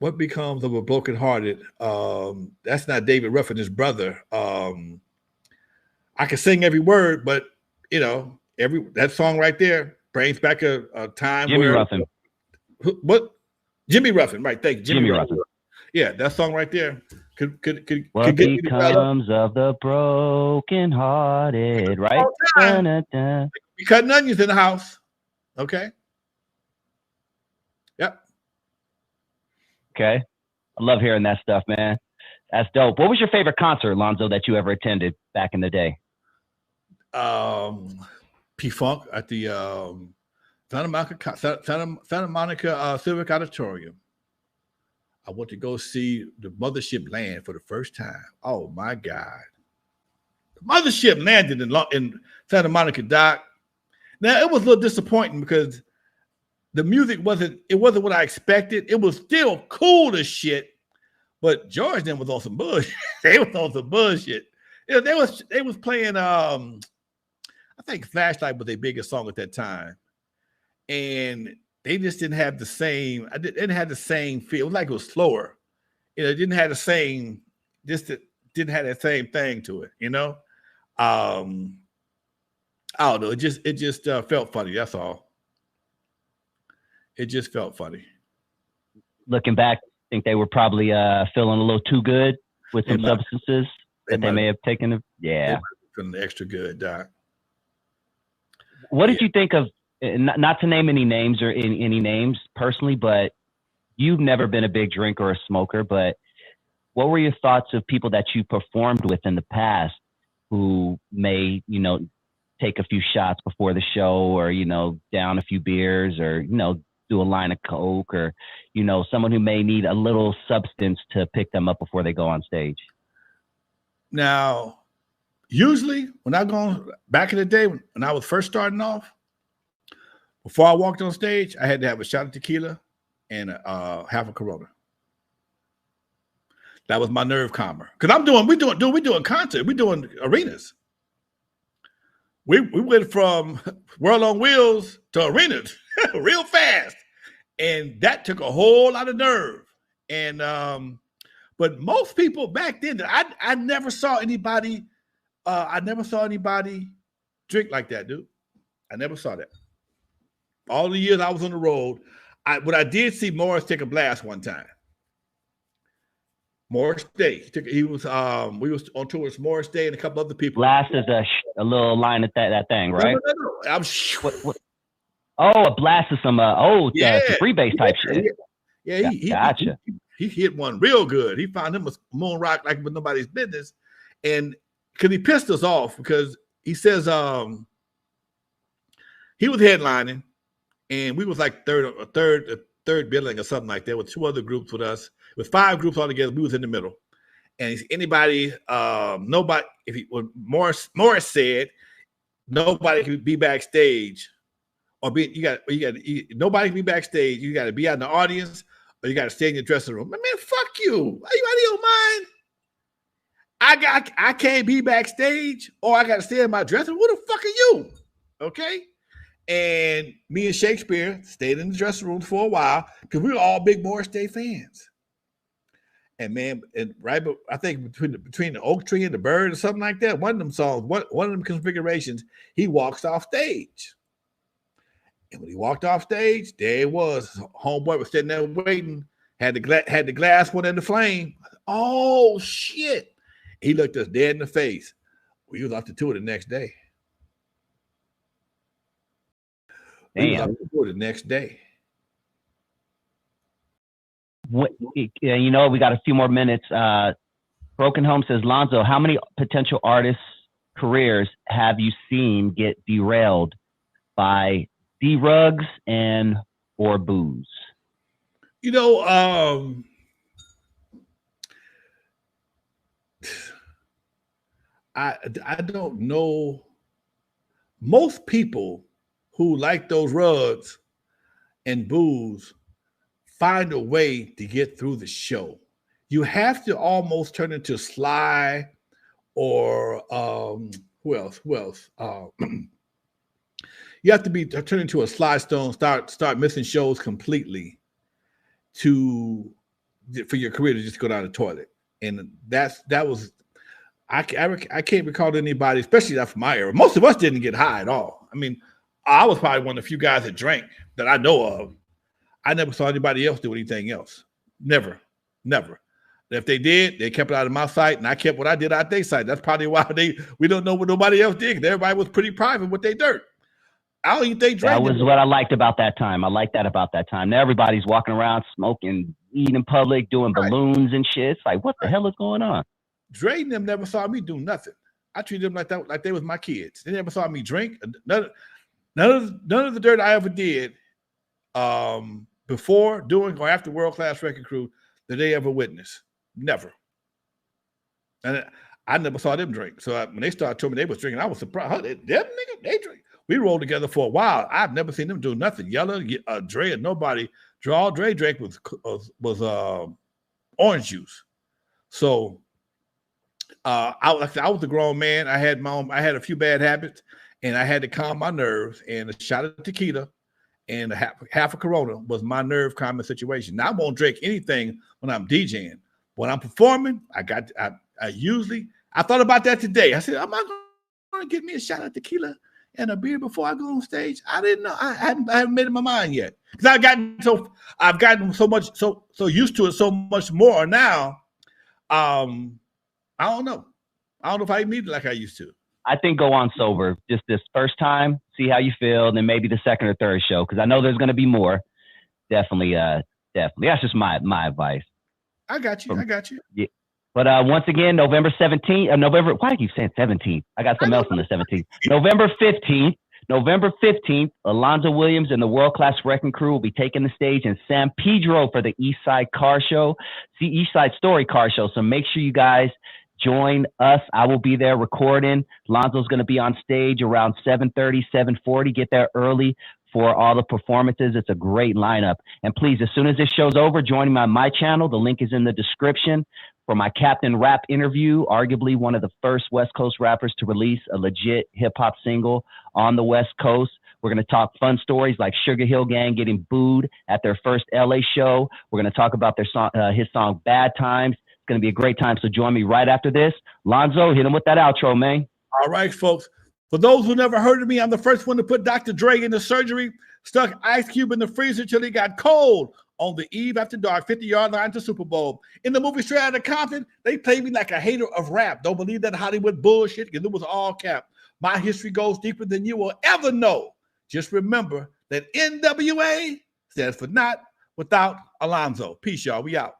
What becomes of a brokenhearted? That's not David Ruffin, his brother. I can sing every word, but you know, every that song right there brings back a time Jimmy where Ruffin. what Jimmy Ruffin, right? Thank you, Jimmy Ruffin. Yeah, that song right there What get me to becomes of the broken hearted, right? Dun, dun, dun. We cutting onions in the house. Okay. Yep. Okay. I love hearing that stuff, man. That's dope. What was your favorite concert, Lonzo, that you ever attended back in the day? P Funk at the Santa Monica Civic Auditorium. I went to go see the Mothership land for the first time. Oh my God. The Mothership landed in Santa Monica, Doc. Now it was a little disappointing because the music wasn't what I expected. It was still cool as shit, but George then was on some bullshit. They was on some bullshit. You know, they was playing I think Flashlight was their biggest song at that time. And they just didn't have the same, I didn't have the same feel. It was like it was slower. You know, it didn't have the same, didn't have that same thing to it, you know? I don't know. It just felt funny. That's all. It just felt funny. Looking back, I think they were probably feeling a little too good with some substances that they may have taken. Yeah. Feeling extra good, Doc. What did you think of, not to name any names or any names personally, but you've never been a big drinker or a smoker, but what were your thoughts of people that you performed with in the past who may, you know, take a few shots before the show or, you know, down a few beers or, you know, do a line of Coke or, you know, someone who may need a little substance to pick them up before they go on stage? Now, usually when I go back in the day when I was first starting off, before I walked on stage, I had to have a shot of tequila and half a Corona. That was my nerve calmer. Because we're doing concerts, we're doing arenas. We went from World on Wheels to arenas real fast. And that took a whole lot of nerve. And but most people back then, I never saw anybody drink like that, dude. I never saw that. All the years I was on the road, I did see Morris take a blast one time. Morris Day. We was on tour with Morris Day and a couple other people. Blast is a little line at that thing, right? No. I'm what? Oh, a blast is some some freebase type shit. Yeah, gotcha. He hit one real good. He found him a moon rock like with nobody's business, and because he pissed us off because he says he was headlining, and we was like third billing or something like that with two other groups with us. With 5 groups all together, we was in the middle. And nobody, Morris said, nobody can be backstage, or nobody can be backstage. You got to be out in the audience, or you got to stay in your dressing room. Man, fuck you! Are you out of your mind? I can't be backstage, or I got to stay in my dressing room. Who the fuck are you? Okay. And me and Shakespeare stayed in the dressing room for a while because we were all big Morris Day fans. And man, I think between the oak tree and the bird or something like that, one of them songs, one of them configurations, he walks off stage. And when he walked off stage, there it was. Homeboy was sitting there waiting, had the glass one in the flame. Oh shit! He looked us dead in the face. We was off the tour the next day. We was off the tour the next day. You know, we got a few more minutes. Broken Home says, Lonzo, how many potential artists' careers have you seen get derailed by drugs and or booze? You know, I don't know. Most people who like those drugs and booze find a way to get through the show. You have to almost turn into Sly or who else? You have to turn into a Sly Stone, start missing shows completely to for your career to just go down the toilet. And that was I can't recall anybody, especially not from my era. Most of us didn't get high at all. I mean, I was probably one of the few guys that drank that I know of. I never saw anybody else do anything else. Never. If they did, they kept it out of my sight, and I kept what I did out of their sight. That's probably why we don't know what nobody else did. Everybody was pretty private with their dirt. I don't even think that was what I liked about that time. I liked that about that time. Now everybody's walking around smoking, eating in public, doing balloons and shit. It's like, what the hell is going on? Dre and them never saw me do nothing. I treated them like that, like they was my kids. They never saw me drink. None of the dirt I ever did before, during, or after World Class Wrecking Crew that they ever witnessed. Never. And I never saw them drink. So when they started telling me they was drinking, I was surprised. Them niggas, they drink. We rolled together for a while. I've never seen them do nothing. Yella, Dre, and nobody. All Dre drank was orange juice. So I was a grown man. I had a few bad habits, and I had to calm my nerves. And a shot of tequila and half a Corona was my nerve calming situation. Now I won't drink anything when I'm DJing. When I'm performing, I thought about that today. I said, am I going to get me a shot of tequila and a beer before I go on stage? I didn't know. I haven't made up my mind yet, because I've gotten so used to it so much more now. I don't know. I don't know if I need it like I used to. I think go on sober just this first time, see how you feel, then maybe the second or third show, because I know there's going to be more. Definitely. That's just my advice. I got you. Yeah. But once again, November 17th, why do you keep saying 17th? I got something else on the 17th. November 15th, Alonzo Williams and the World Class Wrecking Crew will be taking the stage in San Pedro for the East Side Car Show, East Side Story Car Show. So make sure you guys join us. I will be there recording. Lonzo's going to be on stage around 7:30, 7:40. Get there early for all the performances. It's a great lineup. And please, as soon as this show's over, join me on my channel. The link is in the description for my Captain Rap interview, arguably one of the first West Coast rappers to release a legit hip-hop single on the West Coast. We're going to talk fun stories like Sugar Hill Gang getting booed at their first LA show. We're going to talk about his song Bad Times. It's going to be a great time, so join me right after this. Lonzo, hit him with that outro, man. All right, folks. For those who never heard of me, I'm the first one to put Dr. Dre in the surgery, stuck Ice Cube in the freezer till he got cold on the eve after dark, 50-yard line to Super Bowl. In the movie Straight Outta Compton, they played me like a hater of rap. Don't believe that Hollywood bullshit, because it was all cap. My history goes deeper than you will ever know. Just remember that N.W.A. stands for not without Alonzo. Peace, y'all. We out.